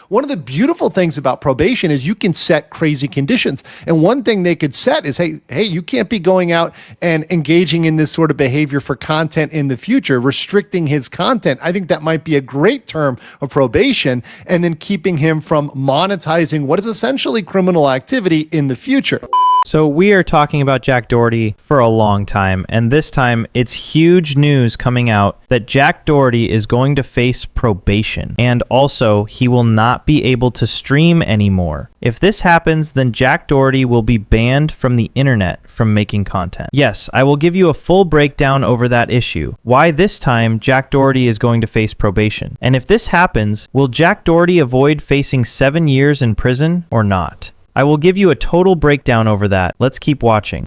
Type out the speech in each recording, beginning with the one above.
one of the beautiful things about probation is you can set crazy conditions. And one thing they could set is, hey, you can't be going out and engaging in this sort of behavior for content in the future, restricting his content. I think that might be a great term of probation, and then keeping him from monetizing what is essentially criminal activity in the future. So we are talking about Jack Doherty for a long time, and this time it's huge news coming out that Jack Doherty is going to face probation, and also he will not be able to stream anymore. If this happens, then Jack Doherty will be banned from the internet from making content. Yes, I will give you a full breakdown over that issue. Why this time Jack Doherty is going to face probation. And if this happens, will Jack Doherty avoid facing 7 years in prison or not? I will give you a total breakdown over that. Let's keep watching.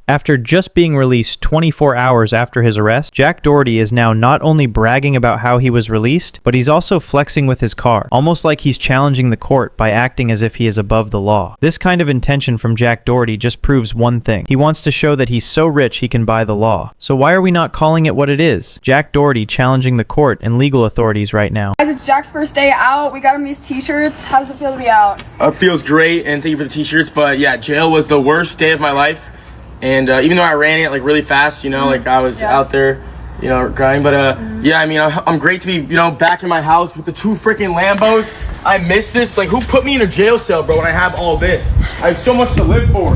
After just being released 24 hours after his arrest, Jack Doherty is now not only bragging about how he was released, but he's also flexing with his car, almost like he's challenging the court by acting as if he is above the law. This kind of intention from Jack Doherty just proves one thing. He wants to show that he's so rich he can buy the law. So why are we not calling it what it is? Jack Doherty challenging the court and legal authorities right now. Guys, it's Jack's first day out. We got him these t-shirts. How does it feel to be out? It feels great, and thank you for the t-shirts, but yeah, jail was the worst day of my life. And even though I ran it like really fast, like I was out there, grinding. But yeah, I mean, I'm great to be, back in my house with the 2 freaking Lambos. I miss this. Like, who put me in a jail cell, bro, when I have all this? I have so much to live for.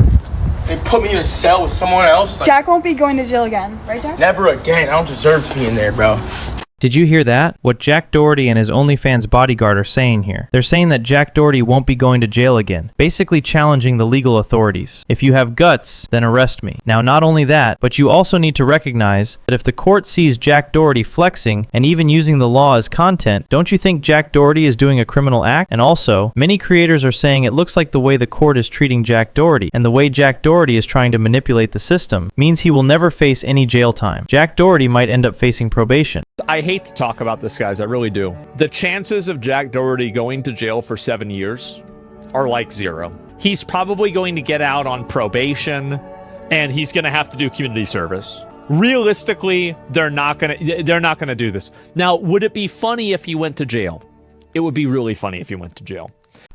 They put me in a cell with someone else. Like, Jack won't be going to jail again, right, Jack? never again. I don't deserve to be in there, bro. Did you hear that? What Jack Doherty and his OnlyFans bodyguard are saying here. They're saying that Jack Doherty won't be going to jail again, basically challenging the legal authorities. If you have guts, then arrest me. Now, not only that, but you also need to recognize that if the court sees Jack Doherty flexing and even using the law as content, don't you think Jack Doherty is doing a criminal act? And also, many creators are saying it looks like the way the court is treating Jack Doherty and the way Jack Doherty is trying to manipulate the system means he will never face any jail time. Jack Doherty might end up facing probation. I hate to talk about this, guys. I really do. The chances of Jack Doherty going to jail for 7 years are like 0. He's probably going to get out on probation, and he's going to have to do community service. Realistically, they're not going to do this. Now, would it be funny if he went to jail? It would be really funny if he went to jail.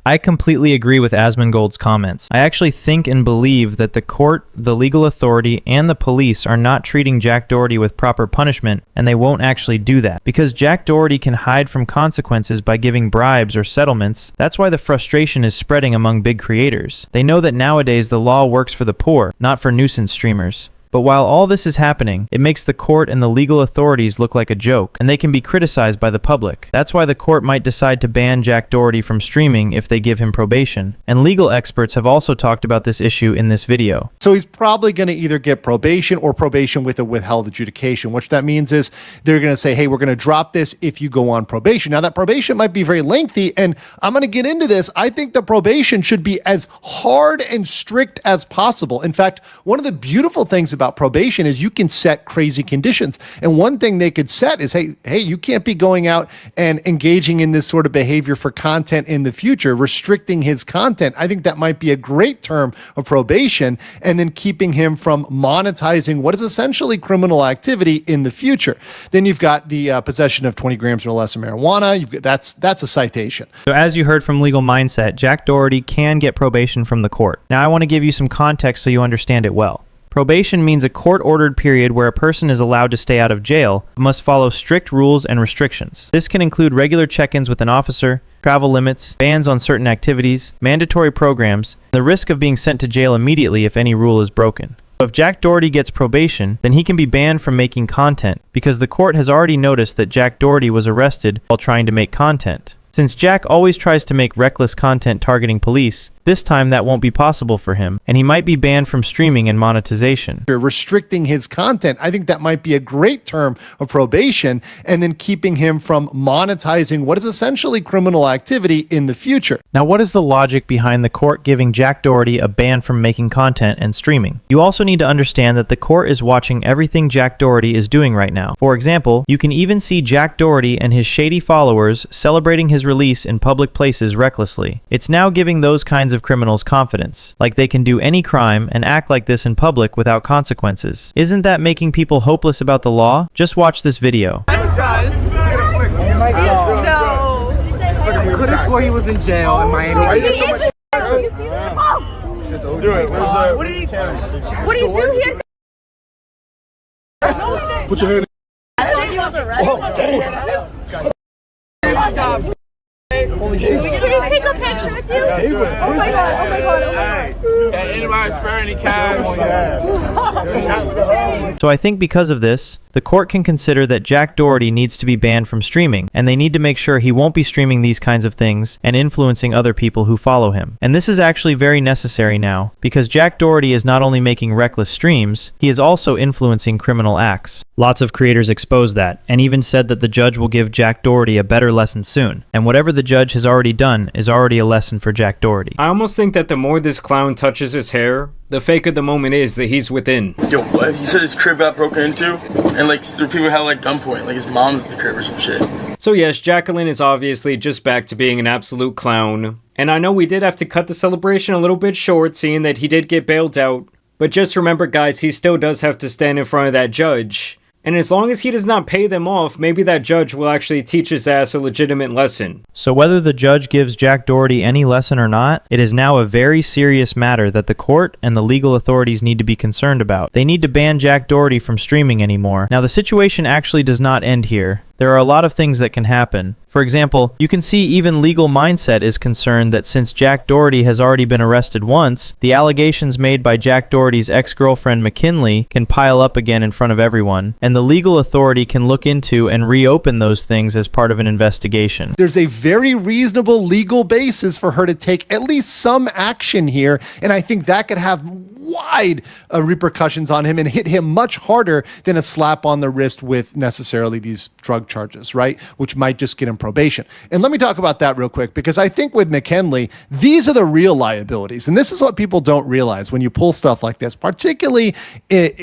I completely agree with Asmongold's comments. I actually think and believe that the court, the legal authority, and the police are not treating Jack Doherty with proper punishment, and they won't actually do that. Because Jack Doherty can hide from consequences by giving bribes or settlements, that's why the frustration is spreading among big creators. They know that nowadays the law works for the poor, not for nuisance streamers. But while all this is happening, it makes the court and the legal authorities look like a joke, and they can be criticized by the public. That's why the court might decide to ban Jack Doherty from streaming if they give him probation. And legal experts have also talked about this issue in this video. So he's probably going to either get probation or probation with a withheld adjudication. What that means is they're going to say, hey, we're going to drop this if you go on probation. Now, that probation might be very lengthy, and I'm going to get into this. I think the probation should be as hard and strict as possible. In fact, one of the beautiful things about probation is you can set crazy conditions. And one thing they could set is, hey, you can't be going out and engaging in this sort of behavior for content in the future, restricting his content. I think that might be a great term of probation, and then keeping him from monetizing what is essentially criminal activity in the future. Then you've got the possession of 20 grams or less of marijuana. That's a citation. So as you heard from Legal Mindset, Jack Doherty can get probation from the court. Now I want to give you some context so you understand it well. Probation means a court-ordered period where a person is allowed to stay out of jail, but must follow strict rules and restrictions. This can include regular check-ins with an officer, travel limits, bans on certain activities, mandatory programs, and the risk of being sent to jail immediately if any rule is broken. If Jack Doherty gets probation, then he can be banned from making content, because the court has already noticed that Jack Doherty was arrested while trying to make content. Since Jack always tries to make reckless content targeting police, this time that won't be possible for him, and he might be banned from streaming and monetization. Restricting his content, I think that might be a great term of probation, and then keeping him from monetizing what is essentially criminal activity in the future. Now, what is the logic behind the court giving Jack Doherty a ban from making content and streaming? You also need to understand that the court is watching everything Jack Doherty is doing right now. For example, you can even see Jack Doherty and his shady followers celebrating his release in public places recklessly. It's now giving those kinds of criminals confidence, like they can do any crime and act like this in public without consequences. Isn't that making people hopeless about the law? Just watch this video. No. swore he was in jail in Miami. He is in jail. Do you see that? Do it. What did he do? What do you do here? Put your hand I thought he was arrested. Holy shit. We're gonna take a picture with you? Oh my god, oh my god, oh my god. Anybody spare any cash? So I think because of this, the court can consider that Jack Doherty needs to be banned from streaming, and they need to make sure he won't be streaming these kinds of things and influencing other people who follow him. And this is actually very necessary now, because Jack Doherty is not only making reckless streams, he is also influencing criminal acts. Lots of creators exposed that, and even said that the judge will give Jack Doherty a better lesson soon. And whatever the judge has already done is already a lesson for Jack Doherty. I almost think that the more this clown touches his hair, the faker the moment is that he's within. Yo, what? He said his crib got broken into, and like there were people who had like gunpoint, like his mom's at the crib or some shit. So yes, Jacqueline is obviously just back to being an absolute clown. And I know we did have to cut the celebration a little bit short, seeing that he did get bailed out. But just remember guys, he still does have to stand in front of that judge. And as long as he does not pay them off, maybe that judge will actually teach his ass a legitimate lesson. So whether the judge gives Jack Doherty any lesson or not, it is now a very serious matter that the court and the legal authorities need to be concerned about. They need to ban Jack Doherty from streaming anymore. Now the situation actually does not end here. There are a lot of things that can happen. For example, you can see even Legal Mindset is concerned that since Jack Doherty has already been arrested once, the allegations made by Jack Doherty's ex-girlfriend McKinley can pile up again in front of everyone, and the legal authority can look into and reopen those things as part of an investigation. There's a very reasonable legal basis for her to take at least some action here, and I think that could have wide repercussions on him and hit him much harder than a slap on the wrist with necessarily these drug charges, right? Which might just get him probation. And let me talk about that real quick, because I think with McKinley, these are the real liabilities. And this is what people don't realize when you pull stuff like this, particularly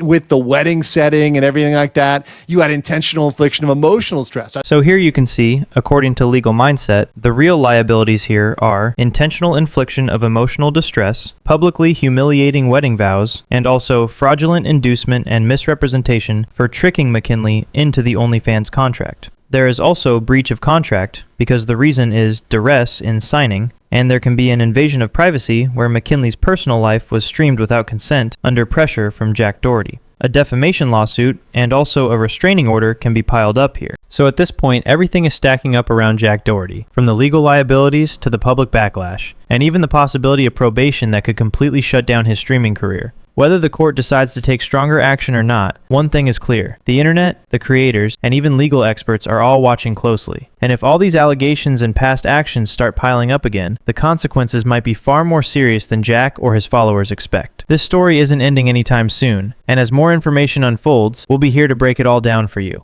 with the wedding setting and everything like that. You had intentional infliction of emotional stress. So here you can see, according to Legal Mindset, the real liabilities here are intentional infliction of emotional distress, publicly humiliating wedding vows, and also fraudulent inducement and misrepresentation for tricking McKinley into the OnlyFans contract. There is also breach of contract, because the reason is duress in signing, and there can be an invasion of privacy where McKinley's personal life was streamed without consent under pressure from Jack Doherty. A defamation lawsuit and also a restraining order can be piled up here. So at this point, everything is stacking up around Jack Doherty, from the legal liabilities to the public backlash, and even the possibility of probation that could completely shut down his streaming career. Whether the court decides to take stronger action or not, one thing is clear. The internet, the creators, and even legal experts are all watching closely. And if all these allegations and past actions start piling up again, the consequences might be far more serious than Jack or his followers expect. This story isn't ending anytime soon, and as more information unfolds, we'll be here to break it all down for you.